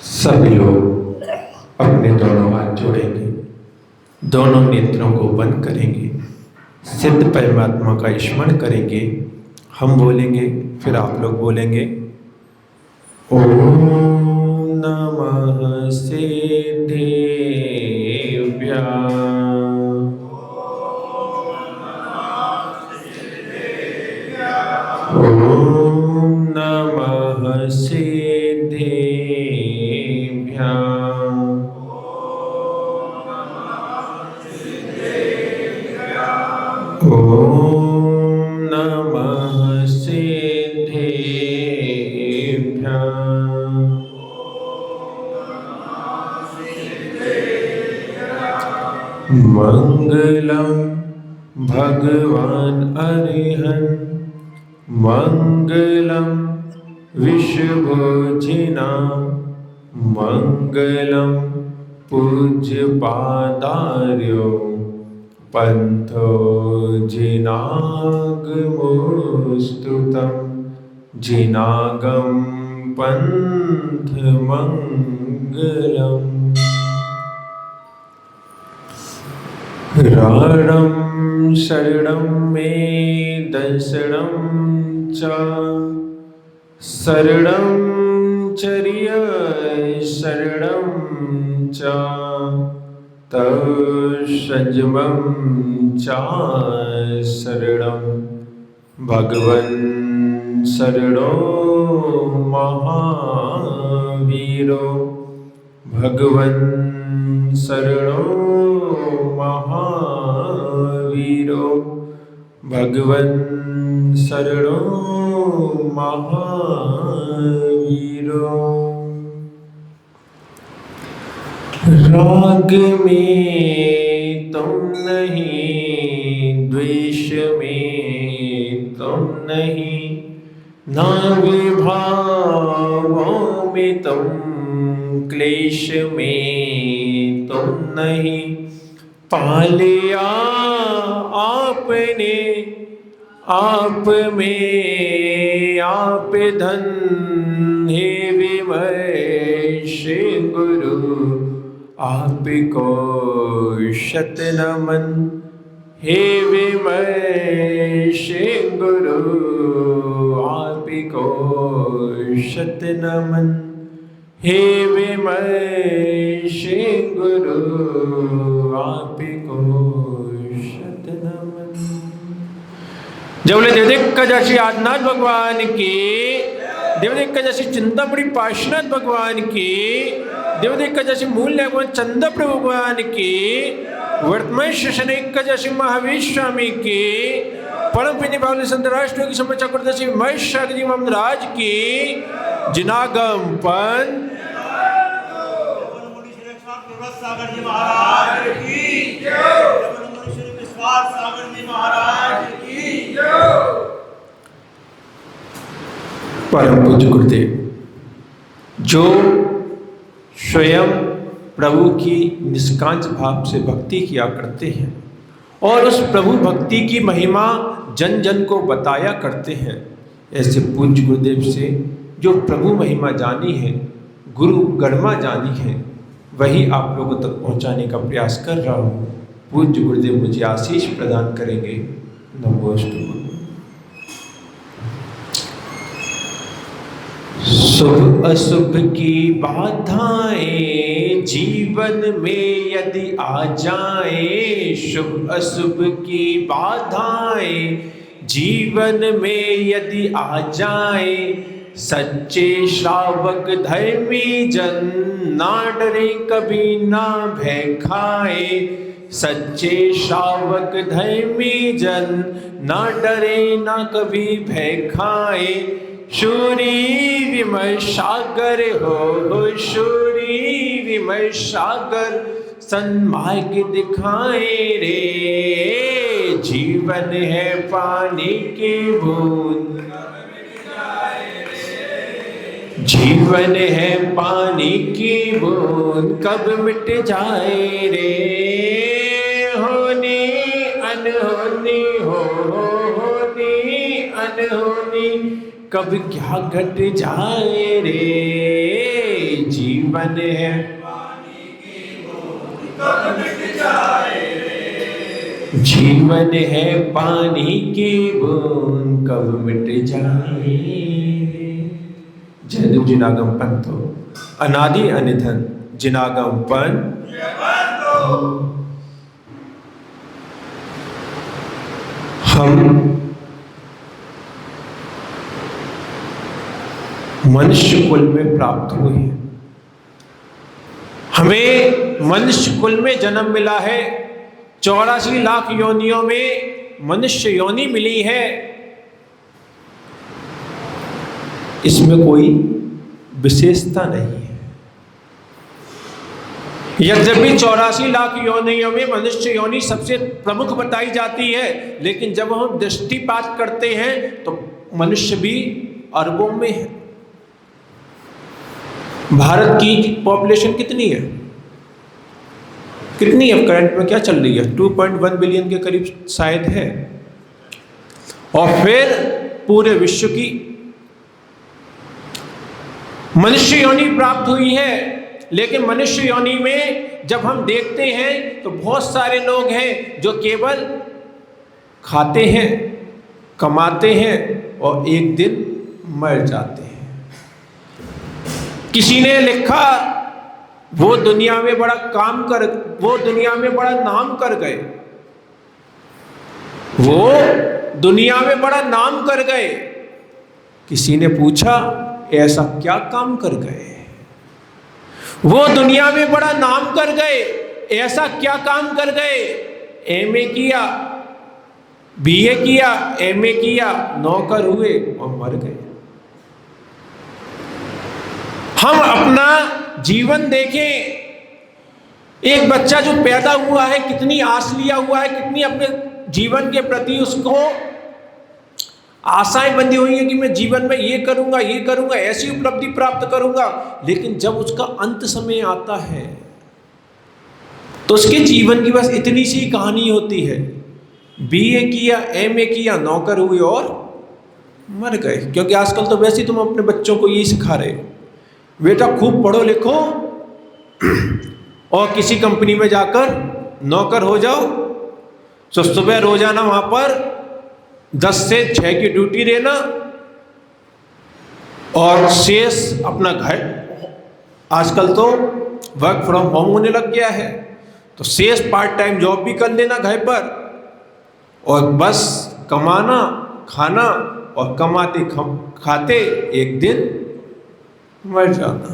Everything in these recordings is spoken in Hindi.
सभी लोग अपने दोनों हाथ जोड़ेंगे, दोनों नेत्रों को बंद करेंगे, सिद्ध परमात्मा का स्मरण करेंगे। हम बोलेंगे, फिर आप लोग बोलेंगे। ओम नमः सिद्धेभ्यः। ओम नमः सिद्धेभ्यः। ओम नमः सिद्धेभ्यः। मंगलम भगवान अरिहंत मंगलम विश्वभोजिना मंगलम पूज्यपादार्यो पंथो जिनागमोस्तुतं जिनागम पंथ मंगलम। राणं शरणं मे दर्शनं च शरणं चर्य शरणं च तव संयमं च शरणं भगवन् शरणो महावीरो भगवन् शरणो महावीरो भगवन् शरणो महावीरो। राग में तुम नहीं, द्वेष में तुम नहीं, ना विभावों में तुम, क्लेश में तुम नहीं। पालिया आपने आप में आप धन, हे विमर्श गुरु आपको शत नमन। हे विमर्श गुरु आपको शत नमन। हे विमर्श गुरु आपको शत नमन। जय बोले देवदिक्क जशी आदिनाथ भगवान की, देवदिक्क जशी चिंतामणि पार्श्वनाथ भगवान की, देवदिक्क जशी मूल्य भगवान चंद्रप्रभु भगवान की, वर्तमान शशनिक जशी महावीर स्वामी की, परम पिनी बावली संत राष्ट्र की समझ चक्रदशी महेश जी महाराज की, जिनागम पंथ सागर जी महाराज की जय। विश्वास सागर जी महाराज की जय। परम पूज्य गुरुदेव जो स्वयं प्रभु की निष्कांच भाव से भक्ति किया करते हैं और उस प्रभु भक्ति की महिमा जन जन को बताया करते हैं, ऐसे पूज्य गुरुदेव से जो प्रभु महिमा जानी है, गुरु गरिमा जानी है, वही आप लोगों तक पहुंचाने का प्रयास कर रहा हूँ। पूज्य गुरुदेव मुझे आशीष प्रदान करेंगे। नमोस्तु। शुभ अशुभ की बाधाएं जीवन में यदि आ जाएं, शुभ अशुभ की बाधाएं जीवन में यदि आ जाएं, सच्चे श्रावक धर्मी जन ना डरे कभी ना भय खाए। सच्चे श्रावक धर्मी जन ना डरे ना कभी भय खाए। शूरी विमल सागर हो शूरी विमल सागर सन्मार्ग दिखाए रे। जीवन है पानी की बूंद, जीवन है पानी की बूंद कब मिट जाए रे। होनी अनहोनी होनी अनहोनी कब क्या घट जाए रे। जीवन जीवन है जीवन है पानी की बूंद कब मिट जाए। जयदेव जिनागम पंथ अनादि अनिधन जिनागम पंथ। हम मनुष्य कुल में प्राप्त हुए हैं। हमें मनुष्य कुल में जन्म मिला है। 84 लाख योनियों में मनुष्य योनि मिली है। इसमें कोई विशेषता नहीं है। यद्यपि 84 लाख योनियों में मनुष्य योनि सबसे प्रमुख बताई जाती है, लेकिन जब हम दृष्टिपात करते हैं तो मनुष्य भी अरबों में है। भारत की पॉपुलेशन कितनी है? कितनी है करंट में? क्या चल रही है? 2.1 बिलियन के करीब शायद है। और फिर पूरे विश्व की मनुष्य योनि प्राप्त हुई है। लेकिन मनुष्य योनि में जब हम देखते हैं तो बहुत सारे लोग हैं जो केवल खाते हैं, कमाते हैं और एक दिन मर जाते हैं। किसी ने लिखा वो दुनिया में बड़ा नाम कर गए। वो दुनिया में बड़ा नाम कर गए। किसी ने पूछा ऐसा क्या काम कर गए? वो दुनिया में बड़ा नाम कर गए, ऐसा क्या काम कर गए? एमए किया, बीए किया, एमए किया, नौकर हुए और मर गए। हम अपना जीवन देखें। एक बच्चा जो पैदा हुआ है, कितनी आस लिया हुआ है, कितनी अपने जीवन के प्रति उसको आशाएं बंधी हुई है कि मैं जीवन में ये करूंगा, ऐसी उपलब्धि प्राप्त करूंगा। लेकिन जब उसका अंत समय आता है तो उसके जीवन की बस इतनी सी कहानी होती है। बीए किया, एमए किया, नौकर हुए और मर गए। क्योंकि आजकल तो वैसे ही तुम अपने बच्चों को यही सिखा रहे हो, बेटा खूब पढ़ो लिखो और किसी कंपनी में जाकर नौकर हो जाओ। तो सुबह रोजाना वहां पर 10 से 6 की ड्यूटी देना और शेष अपना घर, आजकल तो वर्क फ्रॉम होम होने लग गया है, तो शेष पार्ट टाइम जॉब भी कर लेना घर पर और बस कमाना, खाना और कमाते खाते एक दिन मर जाना।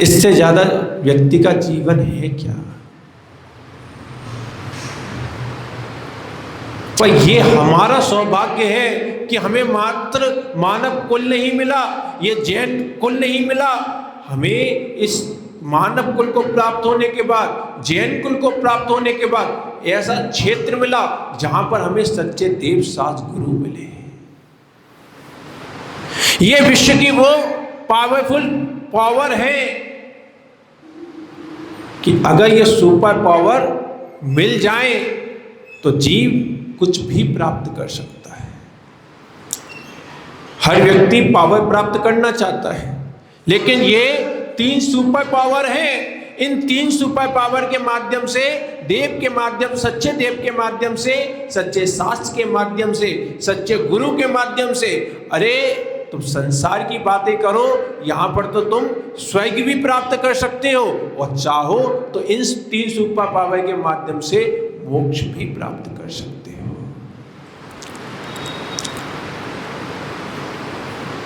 इससे ज्यादा व्यक्ति का जीवन है क्या? पर ये हमारा सौभाग्य है कि हमें मात्र मानव कुल नहीं मिला, ये जैन कुल नहीं मिला। हमें इस मानव कुल को प्राप्त होने के बाद, जैन कुल को प्राप्त होने के बाद ऐसा क्षेत्र मिला जहां पर हमें सच्चे देव साज गुरु मिले। ये विश्व की वो पावरफुल पावर है कि अगर ये सुपर पावर मिल जाए तो जीव कुछ भी प्राप्त कर सकता है। हर व्यक्ति पावर प्राप्त करना चाहता है, लेकिन ये 3 सुपर पावर हैं। इन 3 सुपर पावर के माध्यम से, देव के माध्यम, सच्चे देव के माध्यम से, सच्चे शास्त्र के माध्यम से, सच्चे गुरु के माध्यम से, अरे तुम संसार की बातें करो, यहां पर तो तुम स्वर्ग भी प्राप्त कर सकते हो और चाहो तो इन 3 सुपर पावर के माध्यम से मोक्ष भी प्राप्त कर सकते हो।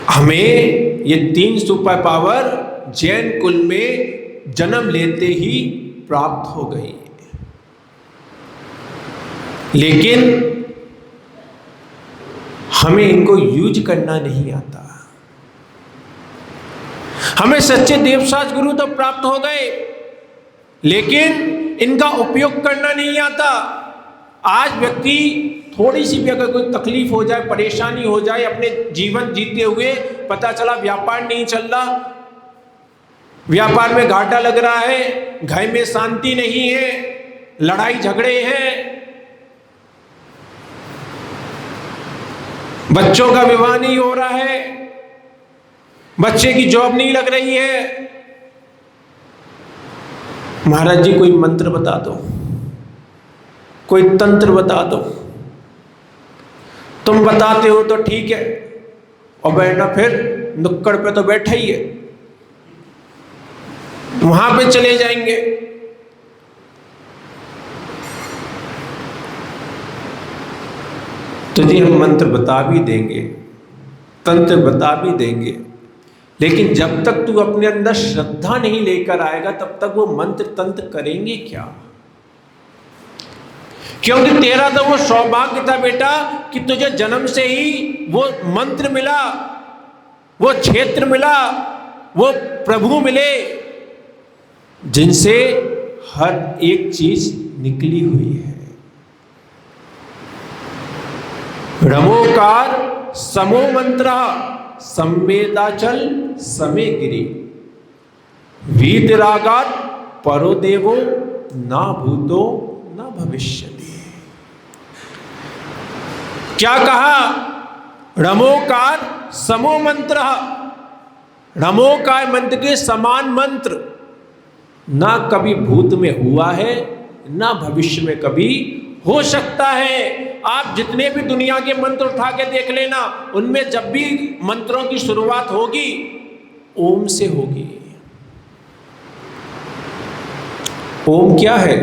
हमें ये 3 सुपर पावर जैन कुल में जन्म लेते ही प्राप्त हो गई, लेकिन हमें इनको यूज करना नहीं आता। हमें सच्चे देवसाज गुरु तो प्राप्त हो गए, लेकिन इनका उपयोग करना नहीं आता। आज व्यक्ति थोड़ी सी भी अगर कोई तकलीफ हो जाए, परेशानी हो जाए, अपने जीवन जीते हुए पता चला व्यापार नहीं चल रहा, व्यापार में घाटा लग रहा है, घर में शांति नहीं है, लड़ाई झगड़े हैं, बच्चों का विवाह नहीं हो रहा है, बच्चे की जॉब नहीं लग रही है, महाराज जी कोई मंत्र बता दो, कोई तंत्र बता दो। तुम बताते हो तो ठीक है, और बेटा फिर नुक्कड़ पे तो बैठा ही है, वहां पे चले जाएंगे। तुझे हम मंत्र बता भी देंगे, तंत्र बता भी देंगे, लेकिन जब तक तू अपने अंदर श्रद्धा नहीं लेकर आएगा तब तक वो मंत्र तंत्र करेंगे क्या? क्योंकि तेरा तो वो सौभाग्य था बेटा कि तुझे जन्म से ही वो मंत्र मिला, वो क्षेत्र मिला, वो प्रभु मिले जिनसे हर एक चीज निकली हुई है। रमोकार समो मंत्र संवेदाचल समे गिरी वीतरागात परो देवो ना भूतो ना भविष्यति। क्या कहा? रमोकार समो मंत्र, रमोकार मंत्र के समान मंत्र ना कभी भूत में हुआ है ना भविष्य में कभी हो सकता है। आप जितने भी दुनिया के मंत्र उठा के देख लेना, उनमें जब भी मंत्रों की शुरुआत होगी ओम से होगी। ओम क्या है?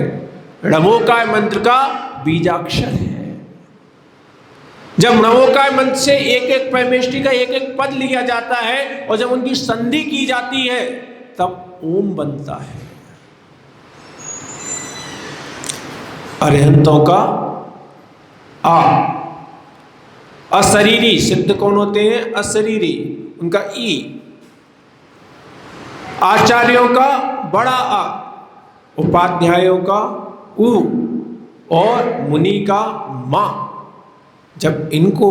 नमोकार मंत्र का बीजाक्षर है। जब नमोकार मंत्र से एक एक परमेष्टि का एक एक पद लिया जाता है और जब उनकी संधि की जाती है तब ओम बनता है। अरिहंतों का आ, अशरीरी सिद्ध कौन होते हैं? अशरीरी, उनका ई। आचार्यों का बड़ा आ, उपाध्यायों का उ और मुनि का मा। जब इनको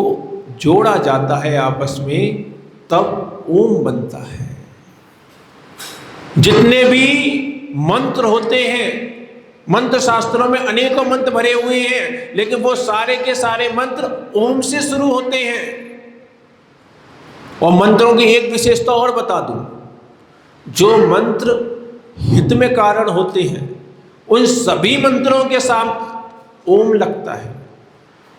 जोड़ा जाता है आपस में तब ओम बनता है। जितने भी मंत्र होते हैं, मंत्र शास्त्रों में अनेकों मंत्र भरे हुए हैं, लेकिन वो सारे के सारे मंत्र ओम से शुरू होते हैं। और मंत्रों की एक विशेषता और बता दूं, जो मंत्र हित में कारण होते हैं उन सभी मंत्रों के साथ ओम लगता है,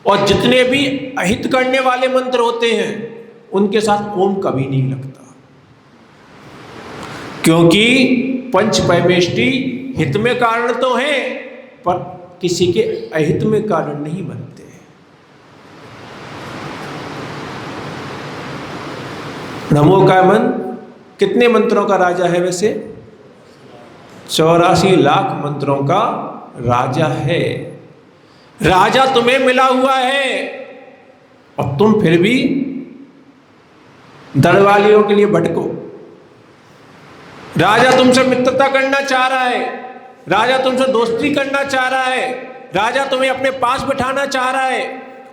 और जितने भी अहित करने वाले मंत्र होते हैं उनके साथ ओम कभी नहीं लगता, क्योंकि पंच परमेष्टि हित में कारण तो है पर किसी के अहित में कारण नहीं बनते। नमोकार मंत्र कितने मंत्रों का राजा है? वैसे 84 लाख मंत्रों का राजा है। राजा तुम्हें मिला हुआ है और तुम फिर भी दरबारियों के लिए भटको। राजा तुमसे मित्रता करना चाह रहा है, राजा तुमसे दोस्ती करना चाह रहा है, राजा तुम्हें अपने पास बिठाना चाह रहा है,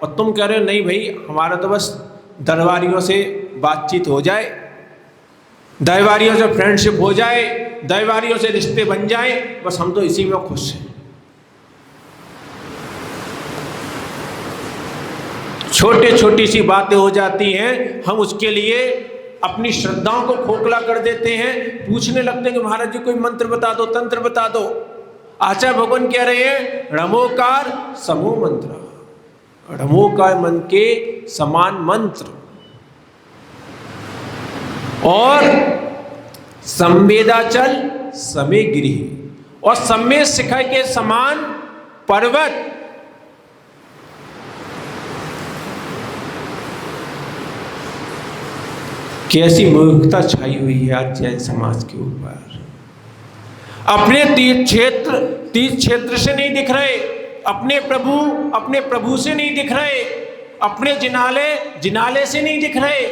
और तुम कह रहे हो नहीं भाई, हमारा तो बस दरबारियों से बातचीत हो जाए, दरबारियों से फ्रेंडशिप हो जाए, दरबारियों से रिश्ते बन जाए, बस हम तो इसी में खुश हैं। छोटे छोटी सी बातें हो जाती हैं, हम उसके लिए अपनी श्रद्धाओं को खोखला कर देते हैं, पूछने लगते हैं कि महाराज जी कोई मंत्र बता दो, तंत्र बता दो। आचार्य भगवान कह रहे हैं रमोकार समो मंत्र, रमोकार मंत्र के समान मंत्र, और संवेदाचल समे गिरी, और सम्य शिखर के समान पर्वत। कैसी मूर्खता छाई हुई है आज जैन समाज के ऊपर। अपने तीर्थ क्षेत्र से नहीं दिख रहे, अपने प्रभु से नहीं दिख रहे, अपने जिनाले से नहीं दिख रहे।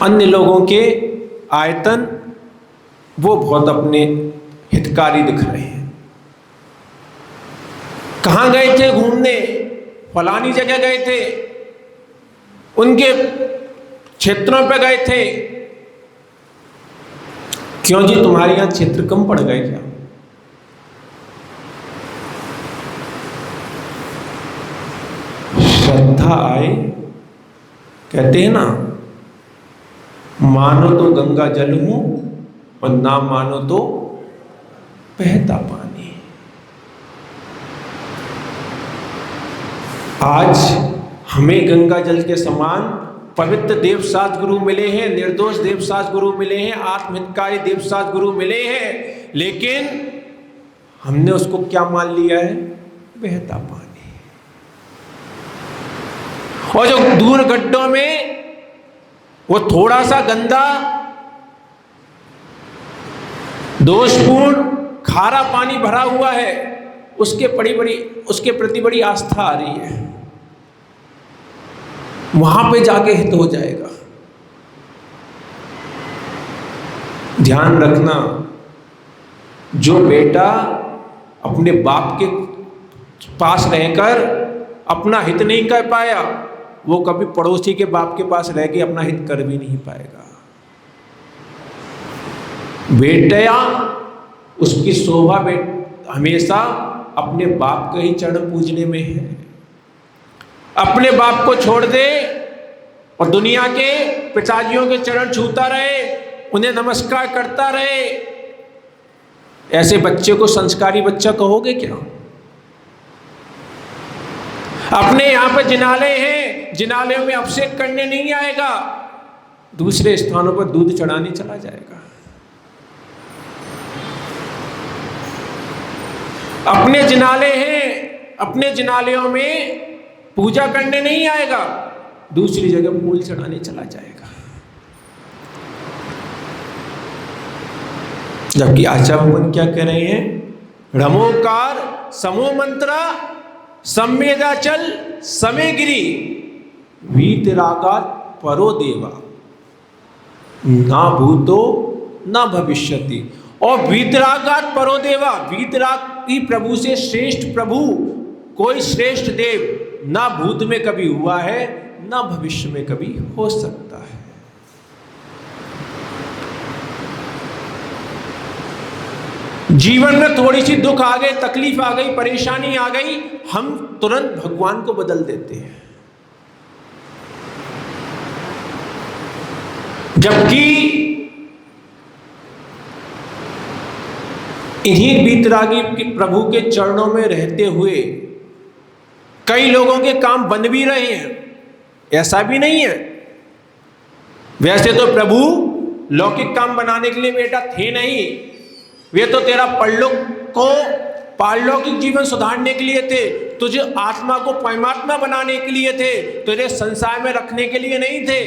अन्य लोगों के आयतन वो बहुत अपने हितकारी दिख रहे हैं। कहाँ गए थे घूमने? फलानी जगह गए थे, उनके क्षेत्रों पे गए थे। क्यों जी, तुम्हारे यहां क्षेत्र कम पड़ गए क्या? श्रद्धा आए, कहते हैं ना, मानो तो गंगा जल हूं और ना मानो तो बहता पानी। आज हमें गंगा जल के समान पवित्र देवसात गुरु मिले हैं, निर्दोष देवसात गुरु मिले हैं, आत्महितकारी देवसात गुरु मिले हैं, लेकिन हमने उसको क्या मान लिया है? बहता पानी। और जो दूर गड्ढों में वो थोड़ा सा गंदा, दोषपूर्ण, खारा पानी भरा हुआ है, उसके प्रति बड़ी आस्था आ रही है, वहां पे जाके हित हो जाएगा। ध्यान रखना, जो बेटा अपने बाप के पास रहकर अपना हित नहीं कर पाया, वो कभी पड़ोसी के बाप के पास रह के अपना हित कर भी नहीं पाएगा। बेटा उसकी शोभा हमेशा अपने बाप के ही चरण पूजने में है। अपने बाप को छोड़ दे और दुनिया के पिताजियों के चरण छूता रहे, उन्हें नमस्कार करता रहे, ऐसे बच्चे को संस्कारी बच्चा कहोगे क्या? अपने यहां पर जिनालय हैं, जिनालयों में अभिषेक करने नहीं आएगा, दूसरे स्थानों पर दूध चढ़ाने चला जाएगा। अपने जिनालय हैं, अपने जिनालयों में पूजा करने नहीं आएगा, दूसरी जगह फूल चढ़ाने चला जाएगा। जबकि आचार्य भगवान क्या कह रहे हैं? रमोकार समो मंत्रा सम्मेदाचल समे गिरी वीतरागात परो देवा ना भूतो ना भविष्यति। और वीतरागात परो देवा, वीतराग ही प्रभु से श्रेष्ठ प्रभु कोई श्रेष्ठ देव ना भूत में कभी हुआ है, ना भविष्य में कभी हो सकता है। जीवन में थोड़ी सी दुख आ गई, तकलीफ आ गई, परेशानी आ गई, हम तुरंत भगवान को बदल देते हैं। जबकि इन्हीं वीतरागी प्रभु के चरणों में रहते हुए कई लोगों के काम बन भी रहे हैं, ऐसा भी नहीं है। वैसे तो प्रभु लौकिक काम बनाने के लिए बेटा थे नहीं, वे तो तेरा पारलौकिक जीवन सुधारने के लिए थे, तुझे आत्मा को परमात्मा बनाने के लिए थे, तुझे संसार में रखने के लिए नहीं थे।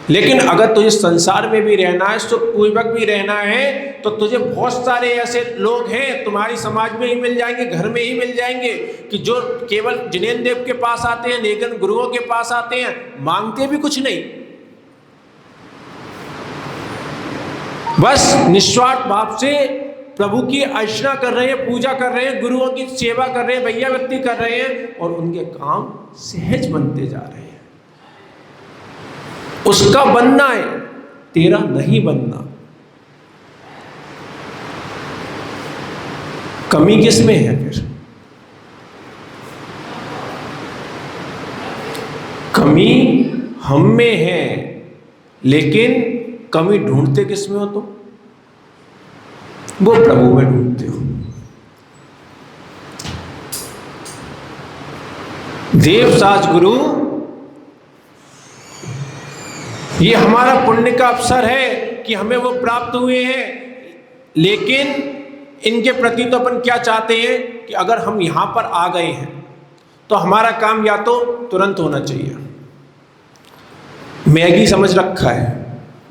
लेकिन अगर तुझे संसार में भी रहना है, सुखपूर्वक भी रहना है, तो तुझे बहुत सारे ऐसे लोग हैं तुम्हारी समाज में ही मिल जाएंगे, घर में ही मिल जाएंगे, कि जो केवल जिनेन्द्र देव के पास आते हैं, लेकिन गुरुओं के पास आते हैं, मांगते भी कुछ नहीं, बस निस्वार्थ भाव से प्रभु की अर्चना कर रहे हैं, पूजा कर रहे हैं, गुरुओं की सेवा कर रहे हैं, भैया भक्ति कर रहे हैं, और उनके काम सहज बनते जा रहे हैं। उसका बनना है, तेरा नहीं बनना। कमी किस में है फिर? कमी हम में है, लेकिन कमी ढूंढते किस में हो तुम? वो प्रभु में ढूंढते हो। देवसाज गुरु, ये हमारा पुण्य का अवसर है कि हमें वो प्राप्त हुए हैं, लेकिन इनके प्रति तो अपन क्या चाहते हैं कि अगर हम यहां पर आ गए हैं तो हमारा काम या तो तुरंत होना चाहिए। मैगी समझ रखा है,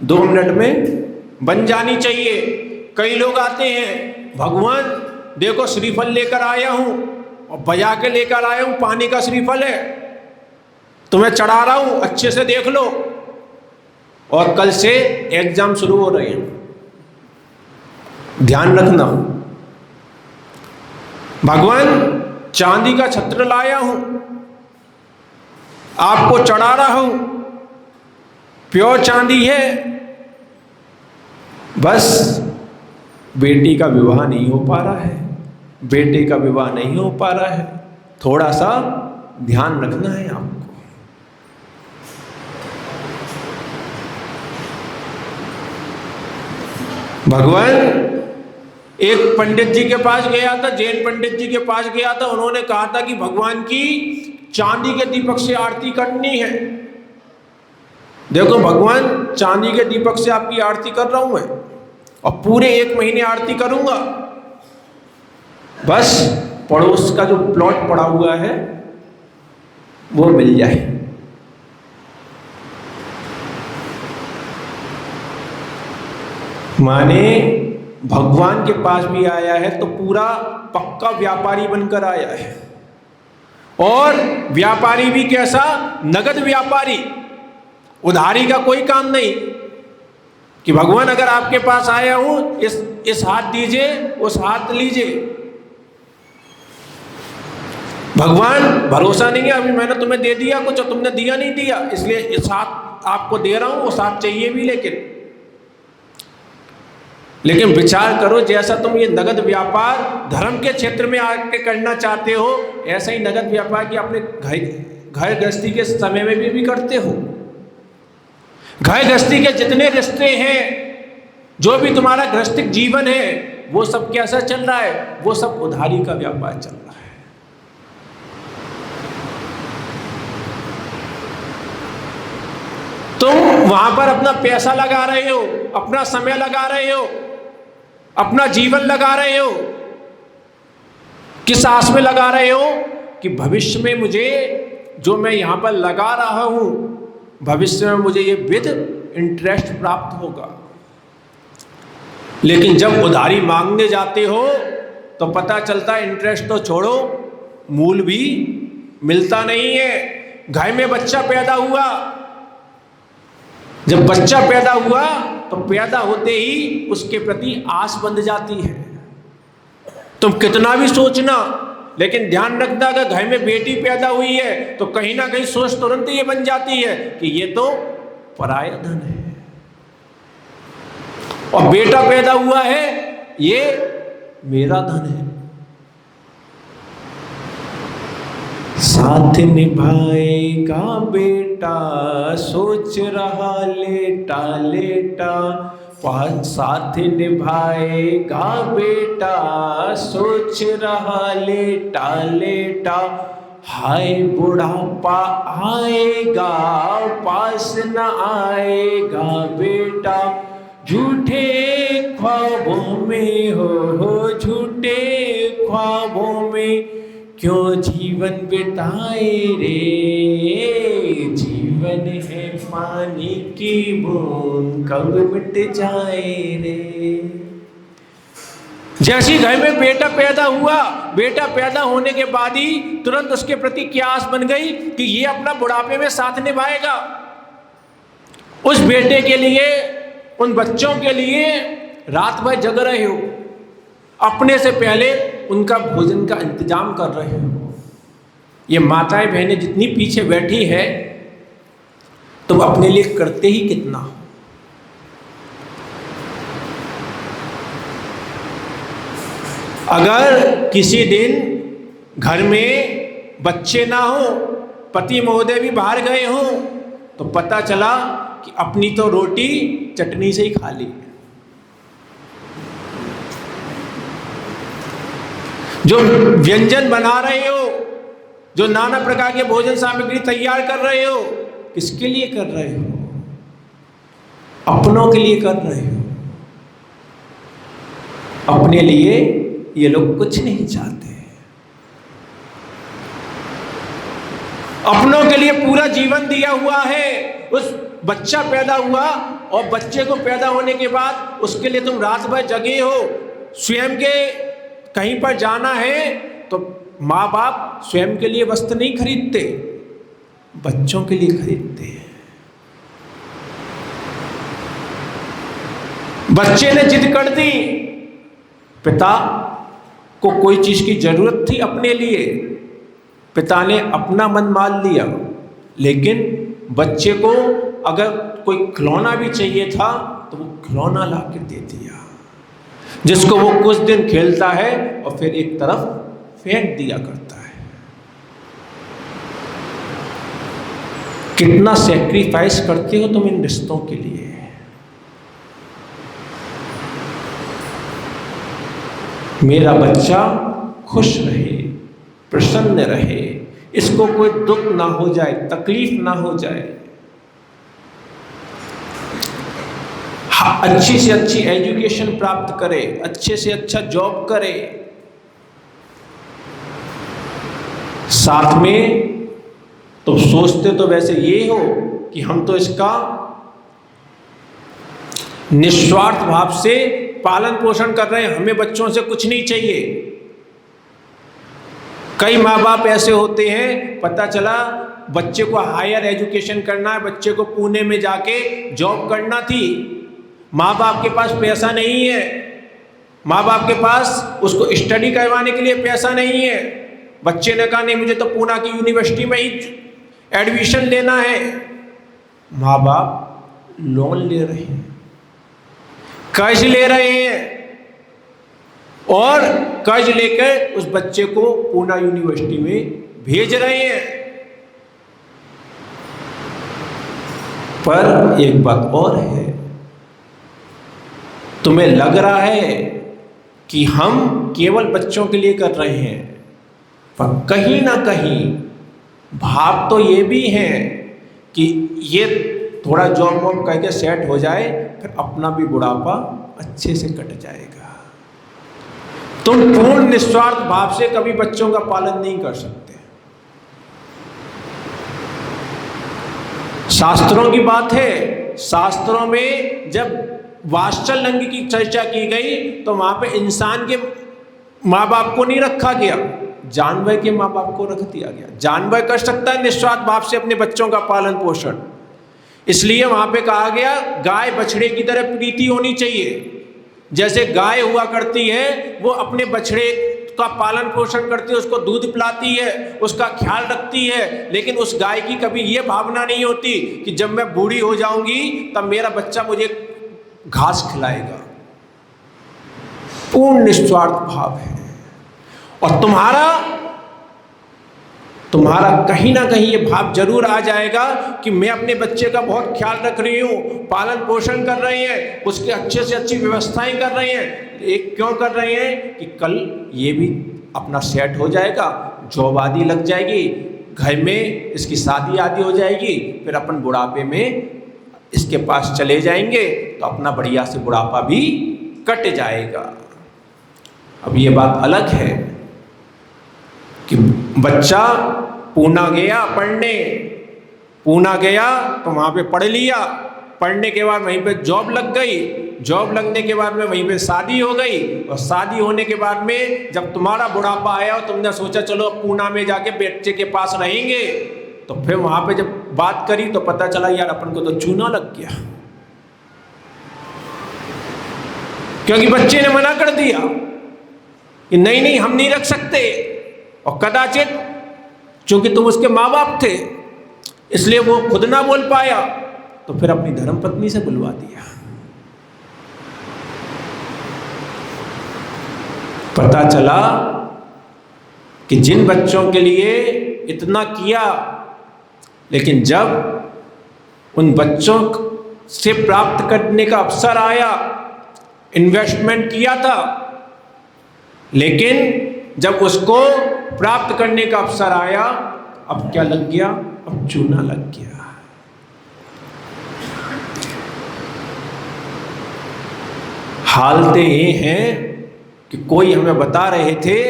2 मिनट में बन जानी चाहिए। कई लोग आते हैं, भगवान देखो श्रीफल लेकर आया हूं, और बजा के लेकर आया हूं, पानी का श्रीफल है, तुम्हें चढ़ा रहा हूं, अच्छे से देख लो। और कल से एग्जाम शुरू हो रहे हैं, ध्यान रखना। भगवान चांदी का छत्र लाया हूं, आपको चढ़ा रहा हूं, प्योर चांदी है, बस बेटी का विवाह नहीं हो पा रहा है, बेटे का विवाह नहीं हो पा रहा है, थोड़ा सा ध्यान रखना है आपको। भगवान एक पंडित जी के पास गया था, जैन पंडित जी के पास गया था। उन्होंने कहा था कि भगवान की चांदी के दीपक से आरती करनी है। देखो भगवान, चांदी के दीपक से आपकी आरती कर रहा हूं मैं, और पूरे 1 महीने आरती करूंगा। बस पड़ोस का जो प्लॉट पड़ा हुआ है वो मिल जाए। माने भगवान के पास भी आया है तो पूरा पक्का व्यापारी बनकर आया है। और व्यापारी भी कैसा? नगद व्यापारी, उधारी का कोई काम नहीं कि भगवान अगर आपके पास आया हूं, इस हाथ दीजिए, उस हाथ लीजिए। भगवान भरोसा नहीं है, अभी मैंने तुम्हें दे दिया कुछ और तुमने दिया नहीं दिया, इसलिए इस हाथ आपको दे रहा हूं, उस हाथ चाहिए भी। लेकिन विचार करो, जैसा तुम ये नगद व्यापार धर्म के क्षेत्र में आके करना चाहते हो, ऐसा ही नगद व्यापार की अपने घर गृहस्थी के समय में भी करते हो। घर गृहस्थी के जितने रिश्ते हैं, जो भी तुम्हारा गृहस्थिक जीवन है, वो सब कैसा चल रहा है? वो सब उधारी का व्यापार चल रहा है। तुम वहां पर अपना पैसा लगा रहे हो, अपना समय लगा रहे हो, अपना जीवन लगा रहे हो। किस आस में लगा रहे हो? कि भविष्य में मुझे जो मैं यहां पर लगा रहा हूं, भविष्य में मुझे ये विद इंटरेस्ट प्राप्त होगा। लेकिन जब उधारी मांगने जाते हो तो पता चलता है इंटरेस्ट तो छोड़ो, मूल भी मिलता नहीं है। घर में बच्चा पैदा हुआ, जब बच्चा पैदा हुआ तो पैदा होते ही उसके प्रति आस बंध जाती है। तुम कितना भी सोचना, लेकिन ध्यान रखना, अगर घर में बेटी पैदा हुई है तो कहीं ना कहीं सोच तुरंत ये बन जाती है कि ये तो पराया धन है। और बेटा पैदा हुआ है, ये मेरा धन है। साथ निभाएगा बेटा, सोच रहा लेटा लेटा। साथ निभाएगा बेटा, सोच रहा लेटा लेटा। हाय बुढ़ापा आएगा, पास न आएगा बेटा। झूठे ख्वाबों में हो झूठे ख्वाबों में क्यों जीवन बिताए रे। जीवन है पानी की बूंद, कब मिट जाए रे। जैसे घर में बेटा पैदा हुआ, बेटा पैदा होने के बाद ही तुरंत उसके प्रति क्या आस बन गई कि ये अपना बुढ़ापे में साथ निभाएगा। उस बेटे के लिए, उन बच्चों के लिए रात भर जग रहे हो, अपने से पहले उनका भोजन का इंतजाम कर रहे हो। ये माताएं बहनें जितनी पीछे बैठी है, तुम अपने लिए करते ही कितना हो। अगर किसी दिन घर में बच्चे ना हो, पति महोदय भी बाहर गए हो, तो पता चला कि अपनी तो रोटी चटनी से ही खा ली। जो व्यंजन बना रहे हो, जो नाना प्रकार के भोजन सामग्री तैयार कर रहे हो, किसके लिए कर रहे हो? अपनों के लिए कर रहे हो। अपने लिए ये लोग कुछ नहीं चाहते। अपनों के लिए पूरा जीवन दिया हुआ है। उस बच्चा पैदा हुआ और बच्चे को पैदा होने के बाद उसके लिए तुम रात भर जगे हो। स्वयं के कहीं पर जाना है तो माँ बाप स्वयं के लिए वस्त्र नहीं खरीदते, बच्चों के लिए खरीदते हैं। बच्चे ने जिद कर दी, पिता को कोई चीज की जरूरत थी अपने लिए, पिता ने अपना मन मान लिया। लेकिन बच्चे को अगर कोई खिलौना भी चाहिए था तो वो खिलौना ला कर दे दिया, जिसको वो कुछ दिन खेलता है और फिर एक तरफ फेंक दिया करता है। कितना सेक्रीफाइस करते हो तुम इन रिश्तों के लिए। मेरा बच्चा खुश रहे, प्रसन्न रहे, इसको कोई दुख ना हो जाए, तकलीफ ना हो जाए, अच्छी से अच्छी एजुकेशन प्राप्त करे, अच्छे से अच्छा जॉब करे, साथ में तो सोचते तो वैसे ये हो कि हम तो इसका निस्वार्थ भाव से पालन पोषण कर रहे हैं, हमें बच्चों से कुछ नहीं चाहिए। कई माँ बाप ऐसे होते हैं, पता चला बच्चे को हायर एजुकेशन करना है, बच्चे को पुणे में जाके जॉब करना थी, माँ बाप के पास पैसा नहीं है, माँ बाप के पास उसको स्टडी करवाने के लिए पैसा नहीं है। बच्चे ने कहा नहीं, मुझे तो पुणे की यूनिवर्सिटी में ही एडमिशन लेना है। माँ बाप लोन ले रहे हैं, कर्ज ले रहे हैं और कर्ज लेकर उस बच्चे को पुणे यूनिवर्सिटी में भेज रहे हैं। पर एक बात और है, तुम्हें लग रहा है कि हम केवल बच्चों के लिए कर रहे हैं, पर कहीं ना कहीं भाव तो ये भी है कि ये थोड़ा जॉब वॉब करके सेट हो जाए, फिर अपना भी बुढ़ापा अच्छे से कट जाएगा। तुम पूर्ण निस्वार्थ भाव से कभी बच्चों का पालन नहीं कर सकते। शास्त्रों की बात है, शास्त्रों में जब वात्सल्य अंग की चर्चा की गई तो वहां पे इंसान के माँ बाप को नहीं रखा गया, जानवर के माँ बाप को रख दिया गया। जानवर कर सकता है निस्वार्थ भाव से अपने बच्चों का पालन पोषण, इसलिए वहां पे कहा गया गाय बछड़े की तरह प्रीति होनी चाहिए। जैसे गाय हुआ करती है, वो अपने बछड़े का पालन पोषण करती है, उसको दूध पिलाती है, उसका ख्याल रखती है, लेकिन उस गाय की कभी ये भावना नहीं होती कि जब मैं बूढ़ी हो जाऊंगी तब मेरा बच्चा मुझे घास खिलाएगा। पूर्ण निस्वार्थ भाव है। और तुम्हारा कहीं ना कहीं ये भाव जरूर आ जाएगा कि मैं अपने बच्चे का बहुत ख्याल रख रही हूँ, पालन पोषण कर रहे हैं, उसके अच्छे से अच्छी व्यवस्थाएं कर रहे हैं। एक क्यों कर रहे हैं कि कल ये भी अपना सेट हो जाएगा, जॉब आदि लग जाएगी, घर में इसकी शादी आदि हो जाएगी, फिर अपन बुढ़ापे में इसके पास चले जाएंगे तो अपना बढ़िया से बुढ़ापा भी कट जाएगा। अब ये बात अलग है कि बच्चा पूना गया पढ़ने, पूना गया तो वहाँ पे पढ़ लिया, पढ़ने के बाद वहीं पे जॉब लग गई, जॉब लगने के बाद में वहीं पे शादी हो गई, और शादी होने के बाद में जब तुम्हारा बुढ़ापा आया और तुमने सोचा चलो पूना में जाके बच्चे के पास रहेंगे, तो फिर वहाँ पे जब बात करी तो पता चला यार अपन को तो चूना लग गया, क्योंकि बच्चे ने मना कर दिया कि नहीं नहीं हम नहीं रख सकते। और कदाचित चूंकि तुम उसके माँ बाप थे इसलिए वो खुद ना बोल पाया, तो फिर अपनी धर्मपत्नी से बुलवा दिया। पता चला कि जिन बच्चों के लिए इतना किया, लेकिन जब उन बच्चों से प्राप्त करने का अवसर आया, इन्वेस्टमेंट किया था, लेकिन जब उसको प्राप्त करने का अवसर आया, अब क्या लग गया? अब चूना लग गया। हालतें ये हैं कि कोई हमें बता रहे थे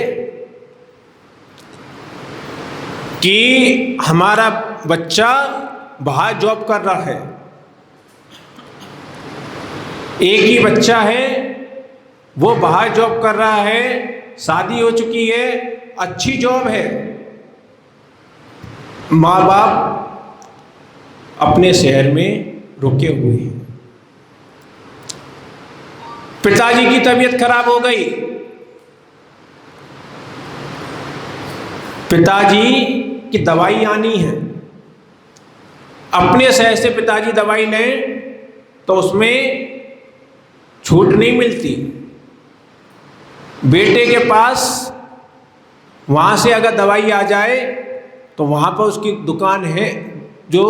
कि हमारा बच्चा बाहर जॉब कर रहा है, एक ही बच्चा है, वो बाहर जॉब कर रहा है, शादी हो चुकी है, अच्छी जॉब है, माँ बाप अपने शहर में रुके हुए हैं। पिताजी की तबीयत खराब हो गई, पिताजी की दवाई आनी है, अपने शहर से पिताजी दवाई लें तो उसमें छूट नहीं मिलती। बेटे के पास वहाँ से अगर दवाई आ जाए तो वहाँ पर उसकी दुकान है जो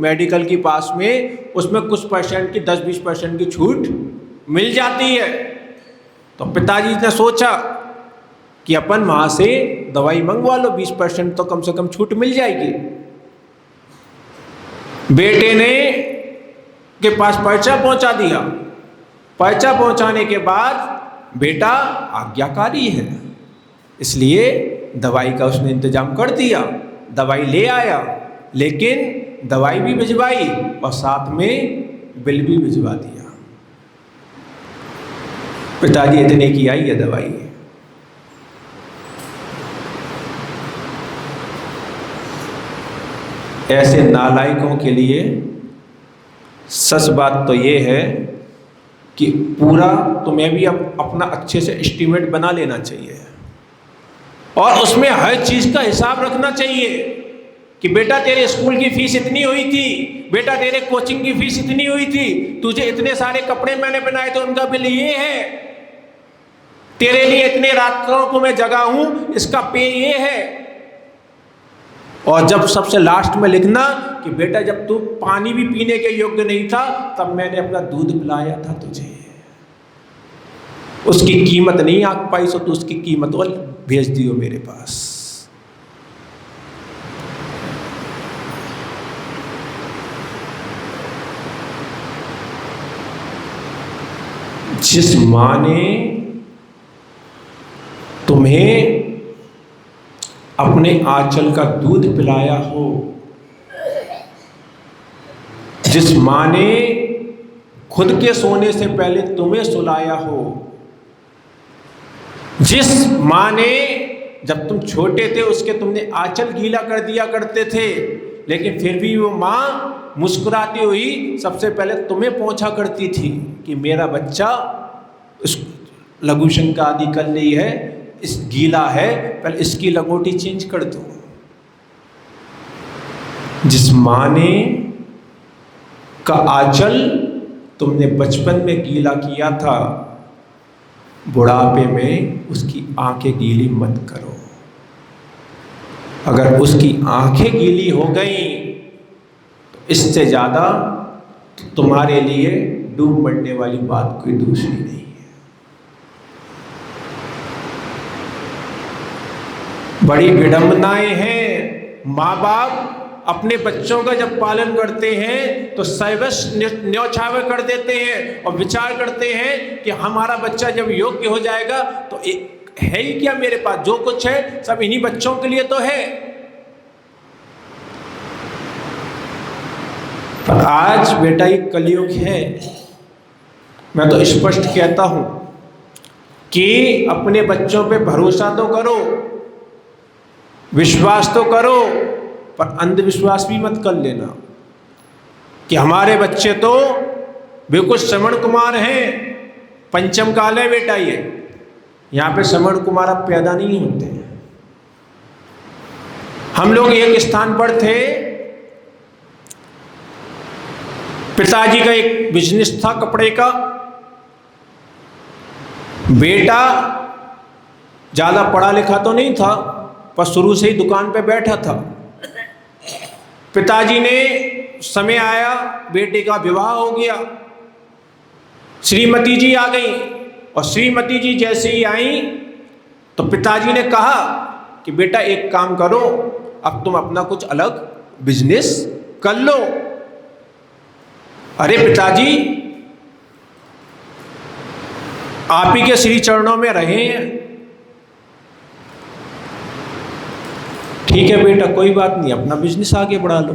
मेडिकल के पास में, उसमें कुछ परसेंट की 10-20% की छूट मिल जाती है। तो पिताजी ने सोचा कि अपन वहाँ से दवाई मंगवा लो, 20% तो कम से कम छूट मिल जाएगी। बेटे ने के पास पर्चा पहुंचा दिया। पर्चा पहुंचाने के बाद बेटा आज्ञाकारी है, इसलिए दवाई का उसने इंतजाम कर दिया, दवाई ले आया, लेकिन दवाई भी भिजवाई और साथ में बिल भी भिजवा दिया। पिताजी इतने की आई है दवाई। ऐसे नालायकों के लिए सच बात तो ये है कि पूरा तुम्हें भी अपना अच्छे से एस्टीमेट बना लेना चाहिए और उसमें हर चीज़ का हिसाब रखना चाहिए कि बेटा तेरे स्कूल की फीस इतनी हुई थी, बेटा तेरे कोचिंग की फीस इतनी हुई थी, तुझे इतने सारे कपड़े मैंने बनाए तो उनका बिल ये है, तेरे लिए इतने रातों को मैं जगा हूं, इसका पे ये है। और जब सबसे लास्ट में लिखना कि बेटा जब तू पानी भी पीने के योग्य नहीं था तब मैंने अपना दूध पिलाया था तुझे, उसकी कीमत नहीं आंक पाई सो तू उसकी कीमत और भेज दियो मेरे पास। जिस मां ने तुम्हें अपने आंचल का दूध पिलाया हो, जिस मां ने खुद के सोने से पहले तुम्हें सुलाया हो, जिस मां ने जब तुम छोटे थे उसके तुमने आंचल गीला कर दिया करते थे, लेकिन फिर भी वो मां मुस्कुराती हुई सबसे पहले तुम्हें पहुंचा करती थी कि मेरा बच्चा इस लघु शंका आदि कर ली है, इस गीला है, पहले इसकी लंगोटी चेंज कर दो। जिस मां ने का आंचल तुमने बचपन में गीला किया था, बुढ़ापे में उसकी आंखें गीली मत करो। अगर उसकी आंखें गीली हो गई तो इससे ज्यादा तुम्हारे लिए डूब मरने वाली बात कोई दूसरी नहीं है। बड़ी विडंबनाएं हैं, माँ बाप अपने बच्चों का जब पालन करते हैं तो सर्वस न्यौछावर कर देते हैं और विचार करते हैं कि हमारा बच्चा जब योग्य हो जाएगा तो है ही क्या मेरे पास, जो कुछ है सब इन्हीं बच्चों के लिए तो है। पर आज बेटा ये कलयुग है, मैं तो स्पष्ट कहता हूं कि अपने बच्चों पे भरोसा तो करो, विश्वास तो करो, पर अंधविश्वास भी मत कर लेना कि हमारे बच्चे तो बिल्कुल श्रवण कुमार हैं, पंचम काल है बेटा ये, यहाँ पे श्रवण कुमार अब पैदा नहीं होते हैं। हम लोग एक स्थान पर थे, पिताजी का एक बिजनेस था कपड़े का, बेटा ज्यादा पढ़ा लिखा तो नहीं था पर शुरू से ही दुकान पे बैठा था। पिताजी ने समय आया, बेटे का विवाह हो गया, श्रीमती जी आ गई और श्रीमती जी जैसे ही आई तो पिताजी ने कहा कि बेटा एक काम करो, अब तुम अपना कुछ अलग बिजनेस कर लो। अरे पिताजी आप ही के श्री चरणों में रहे हैं। ठीक है बेटा कोई बात नहीं, अपना बिजनेस आगे बढ़ा लो।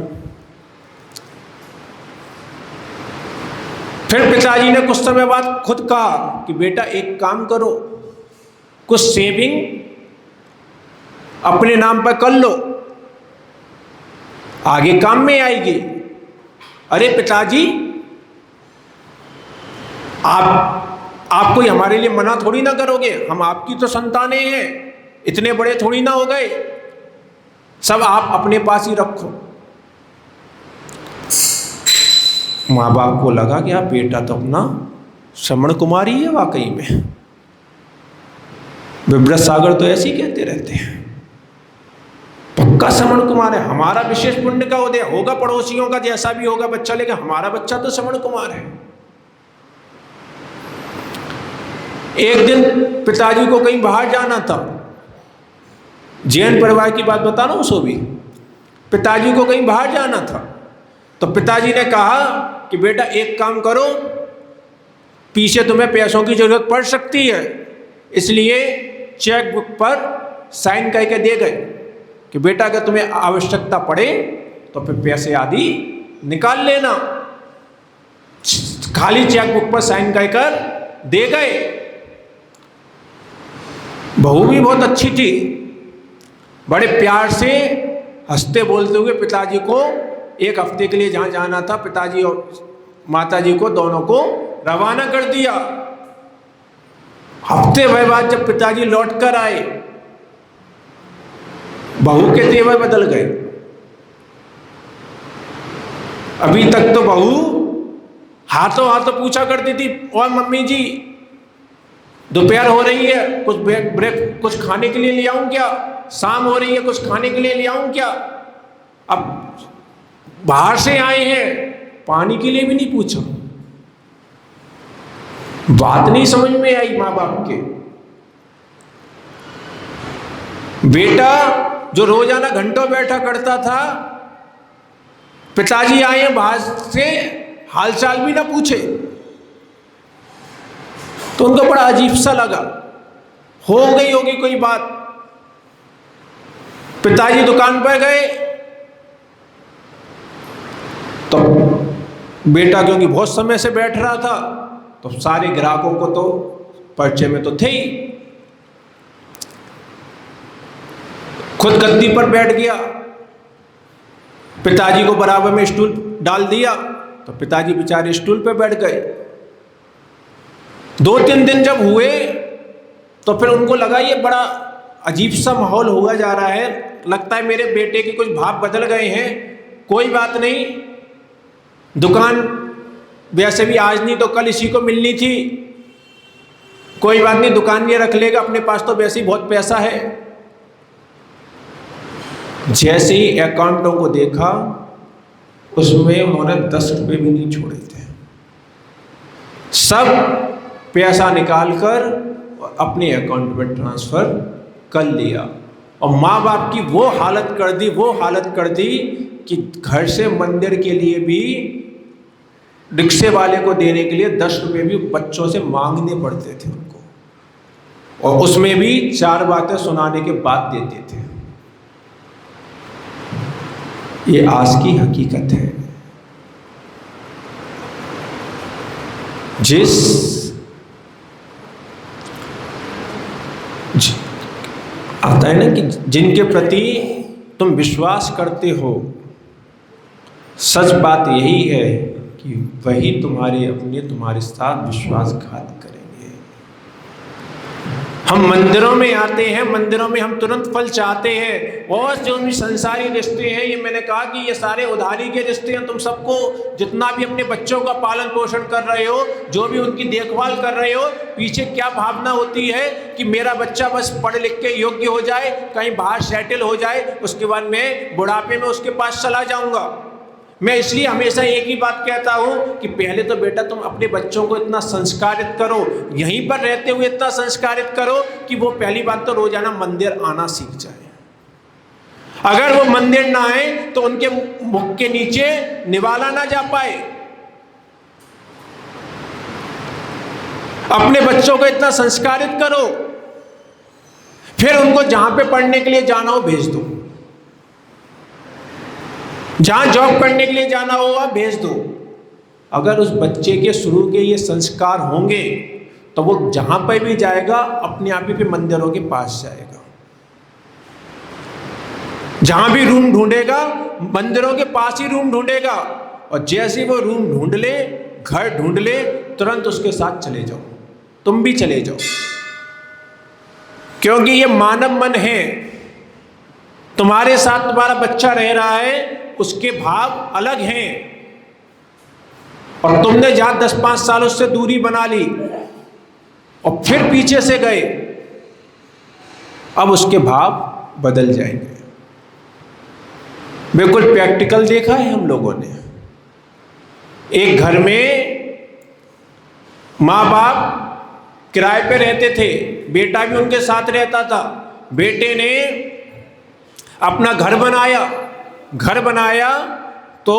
फिर पिताजी ने कुछ समय बाद खुद कहा कि बेटा एक काम करो, कुछ सेविंग अपने नाम पर कर लो, आगे काम में आएगी। अरे पिताजी आप कोई हमारे लिए मना थोड़ी ना करोगे, हम आपकी तो संतानें हैं, इतने बड़े थोड़ी ना हो गए, सब आप अपने पास ही रखो। माँ बाप को लगा कि आप बेटा तो अपना श्रवण कुमार ही है वाकई में। विव्रत सागर तो ऐसे ही कहते रहते हैं। उनका श्रवण कुमार है। हमारा विशेष पुण्य का उदय होगा, पड़ोसियों का जैसा भी होगा बच्चा, लेकिन हमारा बच्चा तो श्रवण कुमार है। एक दिन पिताजी को कहीं बाहर जाना था, जैन परिवार की बात बता रहा हूं, सो भी पिताजी को कहीं बाहर जाना था, तो पिताजी ने कहा कि बेटा एक काम करो, पीछे तुम्हें पैसों की जरूरत पड़ सकती है, इसलिए चेक बुक पर साइन करके दे गए कि बेटा अगर तुम्हें आवश्यकता पड़े तो फिर पैसे आदि निकाल लेना। खाली चेक बुक पर साइन कर दे गए। बहू भी बहुत अच्छी थी, बड़े प्यार से हंसते बोलते हुए पिताजी को एक हफ्ते के लिए जहां जाना था, पिताजी और माताजी को दोनों को रवाना कर दिया। हफ्ते भर बाद जब पिताजी लौट कर आए, बहू के तेवर बदल गए। अभी तक तो बहू हाथों हाथों पूछा करती थी, और मम्मी जी दोपहर हो रही है, कुछ ब्रेक कुछ खाने के लिए ले आऊं क्या? शाम हो रही है, कुछ खाने के लिए ले आऊं क्या? अब बाहर से आए हैं, पानी के लिए भी नहीं पूछा। बात नहीं समझ में आई माँ बाप के। बेटा जो रोजाना घंटों बैठा करता था, पिताजी आए बाहर से, हालचाल भी ना पूछे, तो उनको बड़ा अजीब सा लगा। हो गई होगी कोई बात। पिताजी दुकान पर गए तो बेटा क्योंकि बहुत समय से बैठ रहा था, तो सारे ग्राहकों को तो परिचय में तो थे ही, खुद गद्दी पर बैठ गया, पिताजी को बराबर में स्टूल डाल दिया, तो पिताजी बेचारे स्टूल पर बैठ गए। 2-3 दिन जब हुए तो फिर उनको लगा ये बड़ा अजीब सा माहौल हुआ जा रहा है, लगता है मेरे बेटे के कुछ भाव बदल गए हैं। कोई बात नहीं, दुकान वैसे भी आज नहीं तो कल इसी को मिलनी थी, कोई बात नहीं, दुकान ये रख लेगा, अपने पास तो वैसे ही बहुत पैसा है। जैसे ही अकाउंटों को देखा, उसमें उन्होंने 10 रुपये भी नहीं छोड़े थे। सब पैसा निकालकर अपने अकाउंट में ट्रांसफर कर लिया, और माँ बाप की वो हालत कर दी कि घर से मंदिर के लिए भी रिक्शे वाले को देने के लिए 10 रुपये भी बच्चों से मांगने पड़ते थे उनको, और उसमें भी 4 बातें सुनाने के बाद देते थे। ये आज की हकीकत है। आता है ना कि जिनके प्रति तुम विश्वास करते हो, सच बात यही है कि वही तुम्हारे साथ विश्वासघात करेंगे। हम मंदिरों में आते हैं, मंदिरों में हम तुरंत फल चाहते हैं, और जो भी संसारी रिश्ते हैं, ये मैंने कहा कि ये सारे उधारी के रिश्ते हैं। तुम सबको जितना भी अपने बच्चों का पालन पोषण कर रहे हो, जो भी उनकी देखभाल कर रहे हो, पीछे क्या भावना होती है कि मेरा बच्चा बस पढ़ लिख के योग्य हो जाए, कहीं बाहर सेटल हो जाए, उसके बाद मैं बुढ़ापे में उसके पास चला जाऊंगा। मैं इसलिए हमेशा एक ही बात कहता हूं कि पहले तो बेटा तुम अपने बच्चों को इतना संस्कारित करो, यहीं पर रहते हुए इतना संस्कारित करो कि वो पहली बात तो रोजाना मंदिर आना सीख जाए। अगर वो मंदिर ना आए तो उनके मुख के नीचे निवाला ना जा पाए। अपने बच्चों को इतना संस्कारित करो, फिर उनको जहां पे पढ़ने के लिए जाना हो भेज दो, जहां जॉब करने के लिए जाना होगा भेज दो। अगर उस बच्चे के शुरू के ये संस्कार होंगे तो वो जहां पर भी जाएगा अपने आप ही फिर मंदिरों के पास जाएगा। जहां भी रूम ढूंढेगा मंदिरों के पास ही रूम ढूंढेगा, और जैसे वो रूम ढूंढ ले, घर ढूंढ ले, तुरंत उसके साथ चले जाओ, तुम भी चले जाओ। क्योंकि ये मानव मन है, तुम्हारे साथ तुम्हारा बच्चा रह रहा है, उसके भाव अलग हैं, और तुमने जहां 10-5 साल उससे दूरी बना ली और फिर पीछे से गए, अब उसके भाव बदल जाएंगे। बिल्कुल प्रैक्टिकल देखा है हम लोगों ने। एक घर में माँ बाप किराए पे रहते थे, बेटा भी उनके साथ रहता था। बेटे ने अपना घर बनाया तो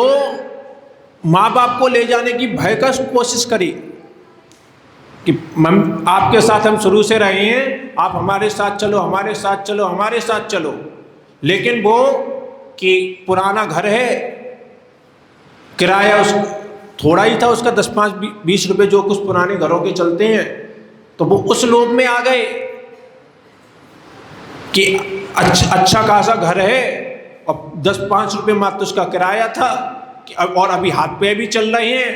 माँ बाप को ले जाने की भयंकर कोशिश करी कि आपके साथ हम शुरू से रहे हैं, आप हमारे साथ चलो। लेकिन वो कि पुराना घर है, किराया उस थोड़ा ही था उसका, 10-20 रुपए जो कुछ पुराने घरों के चलते हैं। तो वो उस लोभ में आ गए कि अच्छा खासा घर है और 10-5 रुपए मात्र उसका किराया था और अभी हाथ पे भी चल रहे हैं,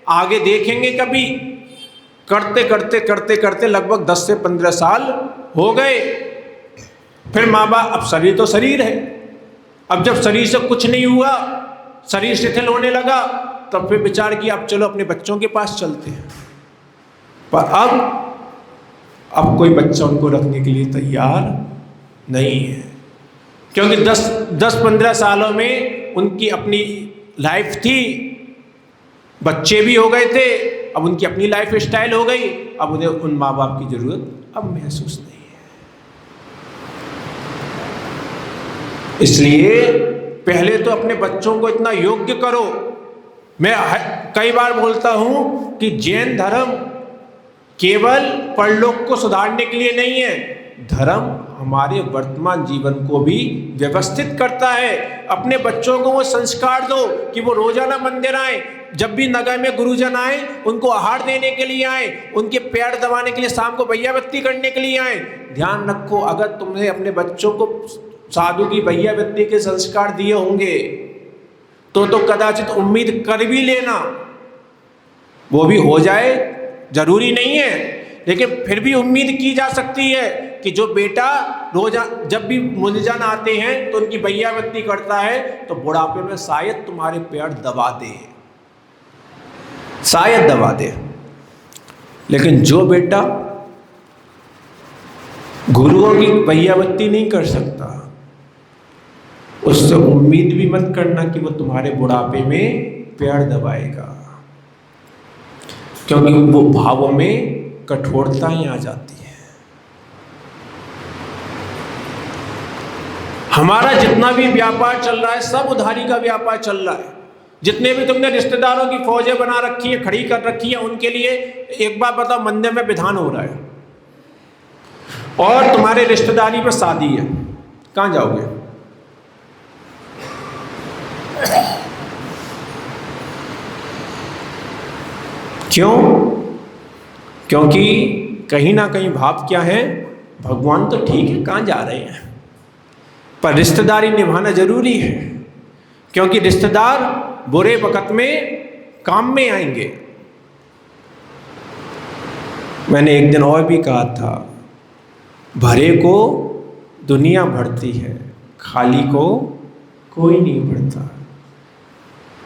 आगे देखेंगे कभी। करते लगभग 10 से 15 साल हो गए। फिर माँ बाप, अब शरीर तो शरीर है, अब जब शरीर से कुछ नहीं हुआ, शरीर शिथिल होने लगा, तब फिर विचार किया अब चलो अपने बच्चों के पास चलते हैं। पर अब कोई बच्चा उनको रखने के लिए तैयार नहीं है, क्योंकि 10-15 सालों में उनकी अपनी लाइफ थी, बच्चे भी हो गए थे, अब उनकी अपनी लाइफ स्टाइल हो गई, अब उन्हें उन माँ बाप की जरूरत अब महसूस नहीं है। इसलिए पहले तो अपने बच्चों को इतना योग्य करो। मैं कई बार बोलता हूं कि जैन धर्म केवल परलोक को सुधारने के लिए नहीं है, धर्म हमारे वर्तमान जीवन को भी व्यवस्थित करता है। अपने बच्चों को वो संस्कार दो कि वो रोजाना मंदिर आए, जब भी नगर में गुरुजन आए उनको आहार देने के लिए आए, उनके पैर दबाने के लिए, शाम को भैया बत्ती करने के लिए आए। ध्यान रखो, अगर तुमने अपने बच्चों को साधु की भैया बत्ती के संस्कार दिए होंगे तो कदाचित उम्मीद कर भी लेना वो भी हो जाए, जरूरी नहीं है, लेकिन फिर भी उम्मीद की जा सकती है कि जो बेटा रोजा जब भी मुलजन आते हैं तो उनकी भैया बत्ती करता है तो बुढ़ापे में शायद तुम्हारे पैर दबा दे, शायद दबा दे। लेकिन जो बेटा गुरुओं की भैया बत्ती नहीं कर सकता, उससे उम्मीद भी मत करना कि वो तुम्हारे बुढ़ापे में पैर दबाएगा, क्योंकि वो भावों में कठोरताएं आ जाती हैं। हमारा जितना भी व्यापार चल रहा है सब उधारी का व्यापार चल रहा है। जितने भी तुमने रिश्तेदारों की फौजें बना रखी है, खड़ी कर रखी है, उनके लिए एक बार बताओ, मंदिर में विधान हो रहा है और तुम्हारे रिश्तेदारी में शादी है, कहां जाओगे? क्यों? क्योंकि कहीं ना कहीं भाव क्या है, भगवान तो ठीक है, कहां जा रहे हैं, पर रिश्तेदारी निभाना जरूरी है, क्योंकि रिश्तेदार बुरे वक्त में काम में आएंगे। मैंने एक दिन और भी कहा था, भरे को दुनिया भरती है, खाली को कोई नहीं भरता।